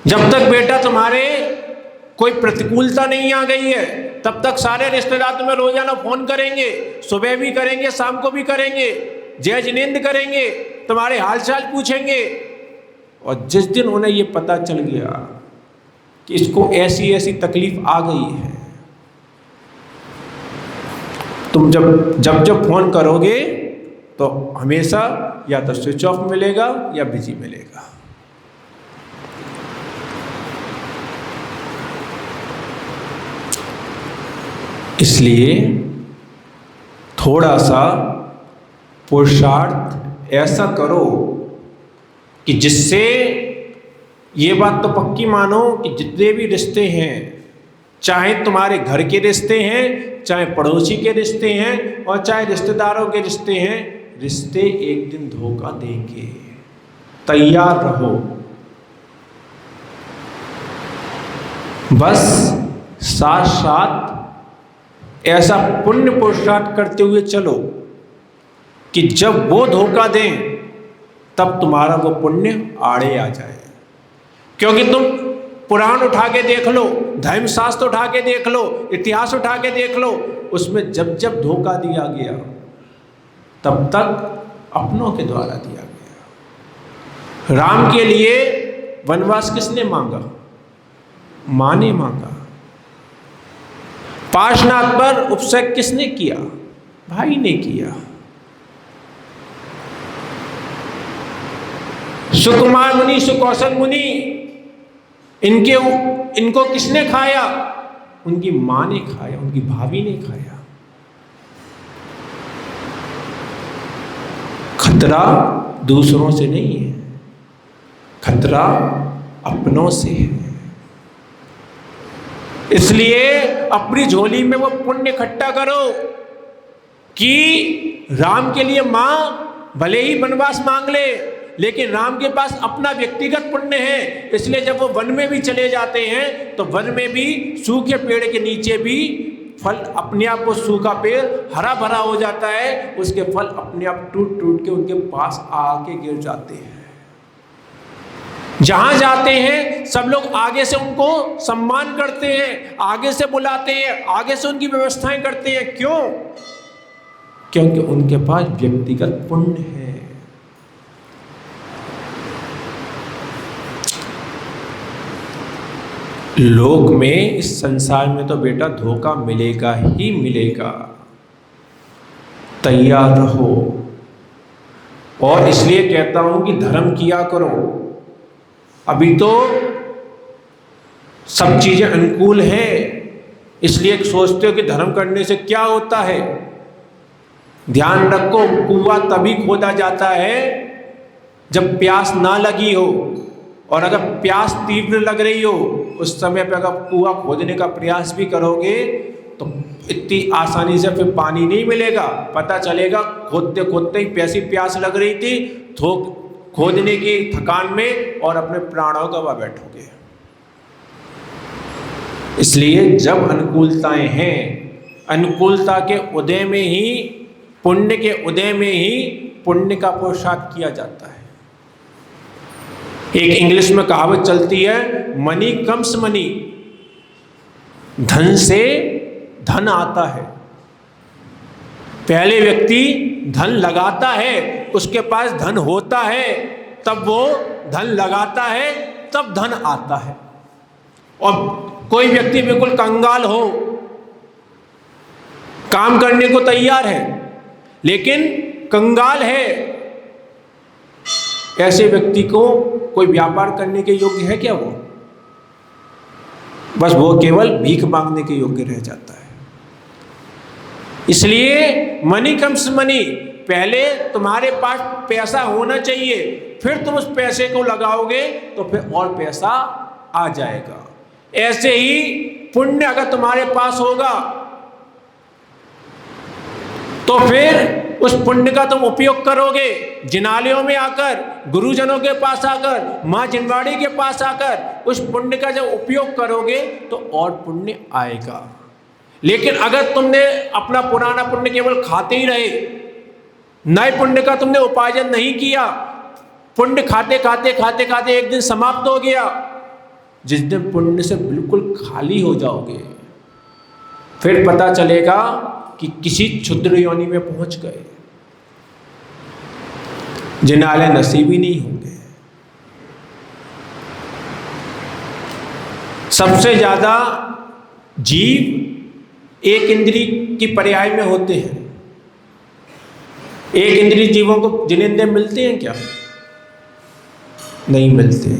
जब तक बेटा तुम्हारे कोई प्रतिकूलता नहीं आ गई है तब तक सारे रिश्तेदार तुम्हें रोजाना फोन करेंगे, सुबह भी करेंगे, शाम को भी करेंगे, जय जिनेंद्र करेंगे, तुम्हारे हालचाल पूछेंगे। और जिस दिन उन्हें ये पता चल गया कि इसको ऐसी ऐसी तकलीफ आ गई है, तुम जब फोन करोगे तो हमेशा या तो स्विच ऑफ मिलेगा या बिजी मिलेगा। इसलिए थोड़ा सा पुरुषार्थ ऐसा करो कि जिससे ये बात तो पक्की मानो कि जितने भी रिश्ते हैं, चाहे तुम्हारे घर के रिश्ते हैं, चाहे पड़ोसी के रिश्ते हैं और चाहे रिश्तेदारों के रिश्ते हैं, रिश्ते एक दिन धोखा देंगे, तैयार रहो। बस साथ साथ ऐसा पुण्य पुरुषार्थ करते हुए चलो कि जब वो धोखा दें तब तुम्हारा वो पुण्य आड़े आ जाए। क्योंकि तुम पुराण उठा के देख लो, धर्मशास्त्र उठा के देख लो, इतिहास उठा के देख लो, उसमें जब जब धोखा दिया गया तब तक अपनों के द्वारा दिया गया। राम के लिए वनवास किसने मांगा? मां ने मांगा। पार्श्वनाथ पर उपसर्ग किसने किया? भाई ने किया। सुकुमार मुनि, सुकौशल मुनि, इनको किसने खाया? उनकी मां ने खाया, उनकी भाभी ने खाया। खतरा दूसरों से नहीं है, खतरा अपनों से है। इसलिए अपनी झोली में वो पुण्य इकट्ठा करो कि राम के लिए मां भले ही वनवास मांग ले, लेकिन राम के पास अपना व्यक्तिगत पुण्य है। इसलिए जब वो वन में भी चले जाते हैं तो वन में भी सूखे पेड़ के नीचे भी फल अपने आप, वो सूखा पेड़ हरा भरा हो जाता है, उसके फल अपने आप टूट टूट के उनके पास आके गिर जाते हैं। जहां जाते हैं सब लोग आगे से उनको सम्मान करते हैं, आगे से बुलाते हैं, आगे से उनकी व्यवस्थाएं करते हैं। क्यों? क्योंकि उनके पास व्यक्तिगत पुण्य है। लोक में, इस संसार में तो बेटा धोखा मिलेगा ही मिलेगा, तैयार रहो। और इसलिए कहता हूं कि धर्म किया करो। अभी तो सब चीजें अनुकूल हैं, इसलिए सोचते हो कि धर्म करने से क्या होता है। ध्यान रखो, कुआं तभी खोदा जाता है जब प्यास ना लगी हो, और अगर प्यास तीव्र लग रही हो उस समय पे अगर कुआं खोदने का प्रयास भी करोगे तो इतनी आसानी से फिर पानी नहीं मिलेगा। पता चलेगा खोदते खोदते ही पैसी प्यास लग रही थी, खोदने की थकान में, और अपने प्राणों गवा बैठोगे। इसलिए जब अनुकूलताएं हैं, अनुकूलता के उदय में ही, पुण्य के उदय में ही पुण्य का पुरुषार्थ किया जाता है। एक इंग्लिश में कहावत चलती है, मनी कम्स मनी, धन से धन आता है। पहले व्यक्ति धन लगाता है, उसके पास धन होता है, तब वो धन लगाता है, तब धन आता है। और कोई व्यक्ति बिल्कुल कंगाल हो, काम करने को तैयार है लेकिन कंगाल है, ऐसे व्यक्ति को कोई व्यापार करने के योग्य है क्या? वो बस वो केवल भीख मांगने के योग्य रह जाता है। इसलिए मनी कम्स मनी, पहले तुम्हारे पास पैसा होना चाहिए, फिर तुम उस पैसे को लगाओगे तो फिर और पैसा आ जाएगा। ऐसे ही पुण्य अगर तुम्हारे पास होगा तो फिर उस पुण्य का तुम उपयोग करोगे। जिनालयों में आकर, गुरुजनों के पास आकर, माँ जिनवाड़ी के पास आकर उस पुण्य का जब उपयोग करोगे तो और पुण्य आएगा। लेकिन अगर तुमने अपना पुराना पुण्य केवल खाते ही रहे, नए पुण्य का तुमने उपार्जन नहीं किया, पुण्य खाते खाते खाते खाते एक दिन समाप्त हो गया, जिस दिन पुण्य से बिल्कुल खाली हो जाओगे फिर पता चलेगा कि किसी क्षुद्र योनि में पहुंच गए, जिनालय नसीब ही नहीं होंगे। सबसे ज्यादा जीव एक इंद्री की पर्याय में होते हैं। एक इंद्री जीवों को जिनेंद्रिय मिलते हैं क्या? नहीं मिलते।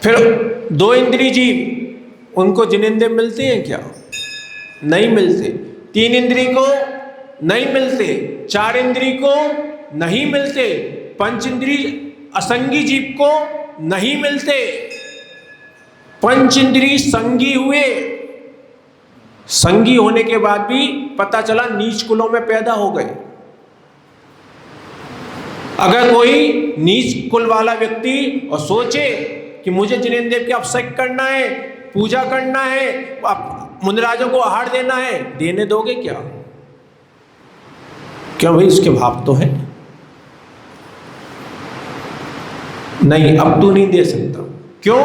फिर दो इंद्री जीव, उनको जिनेंद्रिय मिलते हैं क्या? नहीं मिलते। तीन इंद्री को नहीं मिलते, चार इंद्री को नहीं मिलते, पंच इंद्री असंगी जीव को नहीं मिलते। पंच इंद्री संगी हुए, संगी होने के बाद भी पता चला नीच कुलों में पैदा हो गए। अगर कोई नीच कुल वाला व्यक्ति और सोचे कि मुझे जिनेंद्रिय के अभिषेक करना है, पूजा करना है, मुनिराजों को आहार देना है, देने दोगे क्या? क्यों भाई, उसके भाव तो है नहीं, अब तू नहीं दे सकता। क्यों?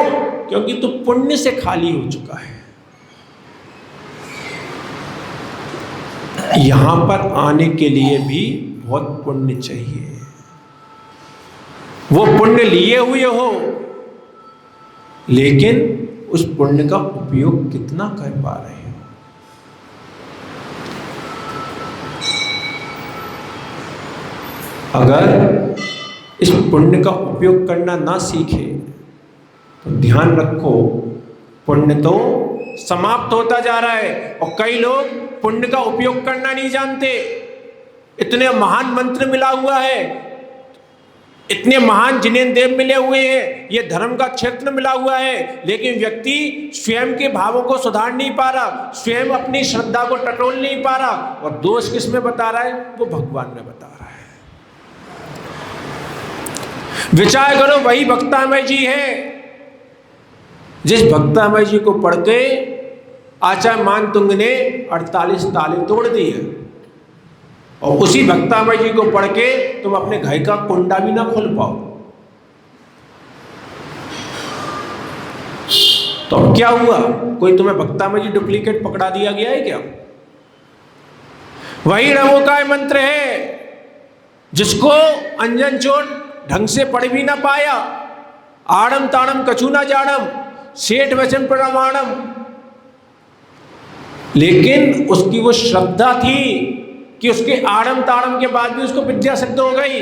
क्योंकि तू पुण्य से खाली हो चुका है। यहां पर आने के लिए भी बहुत पुण्य चाहिए। वो पुण्य लिए हुए हो, लेकिन उस पुण्य का उपयोग कितना कर पा रहे हो। अगर इस पुण्य का उपयोग करना ना सीखे तो ध्यान रखो, पुण्य तो समाप्त होता जा रहा है। और कई लोग पुण्य का उपयोग करना नहीं जानते। इतने महान मंत्र मिला हुआ है, इतने महान जिनेंद्र देव मिले हुए हैं, ये धर्म का क्षेत्र मिला हुआ है, लेकिन व्यक्ति स्वयं के भावों को सुधार नहीं पा रहा, स्वयं अपनी श्रद्धा को टटोल नहीं पा रहा। और दोष किस में बता रहा है? वो भगवान में बता रहा है। विचार करो, वही भक्तामय जी है जिस भक्तामय जी को पढ़ के आचार्य मानतुंग ने 48 ताले तोड़ दिए, और उसी भक्तामय जी को पढ़ के तुम अपने घर का कुंडा भी ना खोल पाओ। तो अब क्या हुआ? कोई तुम्हें भक्तामय जी डुप्लीकेट पकड़ा दिया गया है क्या? वही नमोकाय मंत्र है जिसको अंजन चोट ढंग से पढ़ भी ना पाया, आड़म ताड़म कछु ना जाड़म, सेठ वचन प्रमाणम, लेकिन उसकी वो श्रद्धा थी कि उसके आड़म ताड़म के बाद भी उसको विद्या सिद्ध हो गई।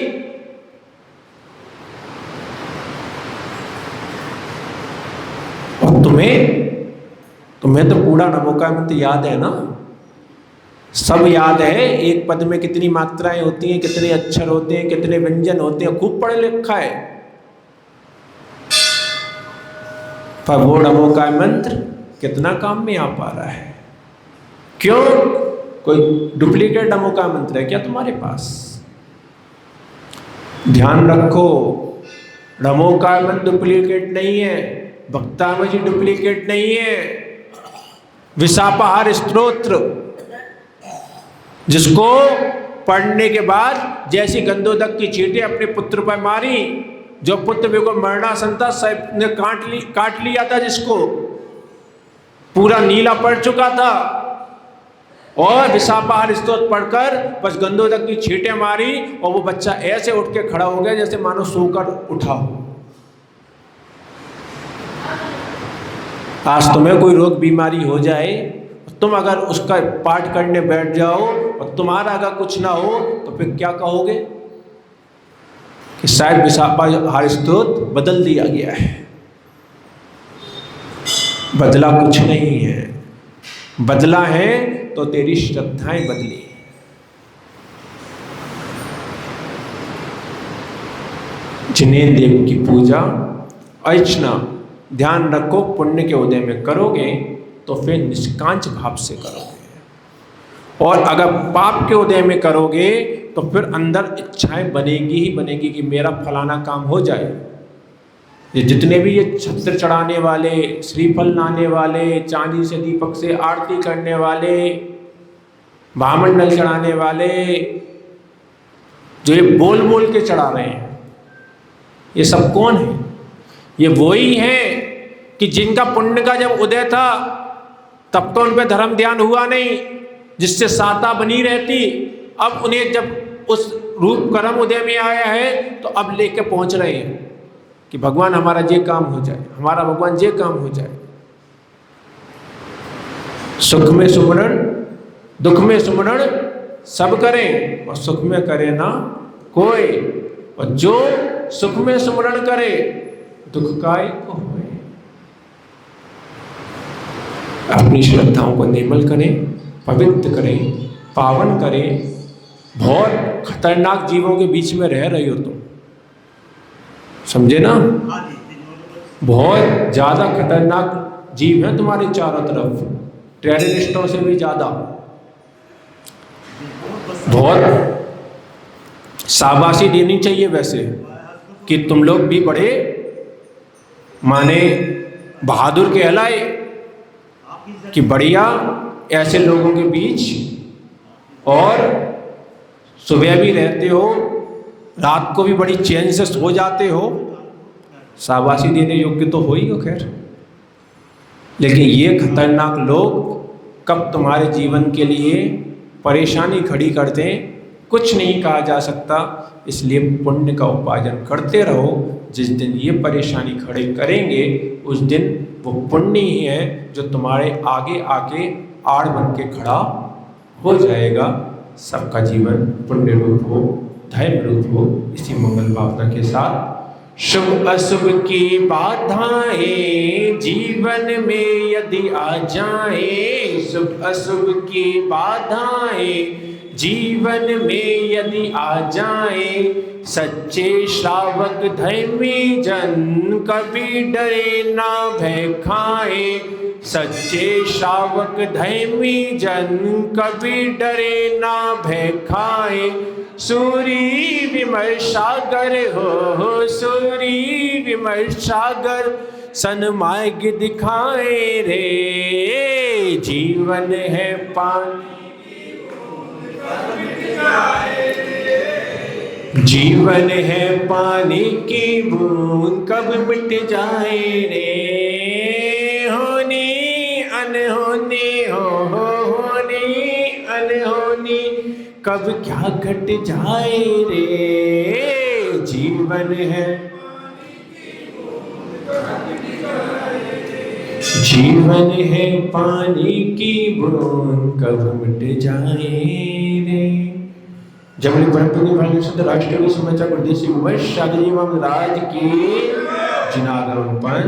और तुम्हें तो पूरा नमोकाय मंत्र याद है ना? सब याद है। एक पद में कितनी मात्राएं होती हैं, कितने अक्षर होते हैं, कितने व्यंजन होते हैं, खूब पढ़ लिखा है। पर वो नमोकाय मंत्र कितना काम में आ पा रहा है? क्यों? कोई डुप्लीकेट नमोकाय मंत्र है क्या तुम्हारे पास? ध्यान रखो, नमोकाय मंत्र डुप्लीकेट नहीं है, भक्तामय जी डुप्लीकेट नहीं है। विशापाहार स्तोत्र जिसको पढ़ने के बाद जैसी गंधोदक की चींटी अपने पुत्र पर मारी, जो पुत्र भी को मरणासन था, साहब ने काट लिया था, जिसको पूरा नीला पड़ चुका था, और विशापाहार स्तोत्र पढ़कर बस गंधोदक की छींटे मारी और वो बच्चा ऐसे उठ के खड़ा हो गया जैसे मानो सोकर उठा हो। आज तुम्हें कोई रोग बीमारी हो जाए, तुम अगर उसका पाठ करने बैठ जाओ और तुम्हारा अगर कुछ ना हो तो फिर क्या कहोगे? कि शायद विशापाहार स्तोत्र बदल दिया गया है। बदला कुछ नहीं है, बदला है तो तेरी श्रद्धाएं बदली। जिनेंद्र देव की पूजा अर्चना ध्यान रखो, पुण्य के उदय में करोगे तो फिर निष्कांच भाव से करोगे, और अगर पाप के उदय में करोगे तो फिर अंदर इच्छाएं बनेगी ही बनेगी कि मेरा फलाना काम हो जाए। ये जितने भी ये छत्र चढ़ाने वाले, श्रीफल लाने वाले, चांदी से दीपक से आरती करने वाले, महामंडल चढ़ाने वाले, जो ये बोल बोल के चढ़ा रहे हैं, ये सब कौन है? ये वही हैं कि जिनका पुण्य का जब उदय था तब तो उन पे धर्म ध्यान हुआ नहीं, जिससे साता बनी रहती। अब उन्हें जब उस रूप कर्म उदय में आया है तो अब लेके पहुंच रहे हैं कि भगवान हमारा ये काम हो जाए, हमारा भगवान ये काम हो जाए। सुख में सुमरण, दुख में सुमरण सब करें और सुख में करे ना कोई, और जो सुख में सुमरण करे दुख काय को होए। अपनी श्रद्धाओं को निर्मल करें, पवित्र करें, पावन करें। बहुत खतरनाक जीवों के बीच में रह रही हो तुम, समझे ना? बहुत ज़्यादा खतरनाक जीव हैं तुम्हारे चारों तरफ, टेररिस्टों से भी ज़्यादा। बहुत शाबाशी देनी चाहिए वैसे कि तुम लोग भी बड़े माने बहादुर कहलाए कि बढ़िया ऐसे लोगों के बीच, और सुबह भी रहते हो, रात को भी बड़ी चैन से सो जाते हो। शाबाशी देने योग्य तो हो ही हो खैर, लेकिन ये खतरनाक लोग कब तुम्हारे जीवन के लिए परेशानी खड़ी कर दें कुछ नहीं कहा जा सकता। इसलिए पुण्य का उपार्जन करते रहो। जिस दिन ये परेशानी खड़े करेंगे उस दिन वो पुण्य ही है जो तुम्हारे आगे आके आड़ बन के खड़ा हो जाएगा। सबका जीवन पुण्य रूप हो, धर्म रूप हो, इसी मंगल भावना के साथ शुभ अशुभ की बाधाएं जीवन में यदि आ जाए, शुभ अशुभ की बाधाएं जीवन में यदि आ जाए, सच्चे श्रावक धर्मी जन कभी डरे ना भय खाए, सच्चे श्रावक धर्मी जन कभी डरे ना भय खाए। सूरी विमल सागर हो, सूरी विमल सागर सन्मार्ग दिखाए रे, जीवन है पानी जीवन है पानी की बूंद कब मिट जाए रे, होनी अनहोनी होनी अनहोनी कब क्या घट जाए रे, जीवन है जीवन है पानी की बूंद कब मिट जाए रे। जबली परंपरा भाई शुद्ध राष्ट्रीय समाचार प्रदेशी वैश्य महाराज की जिनागरों पर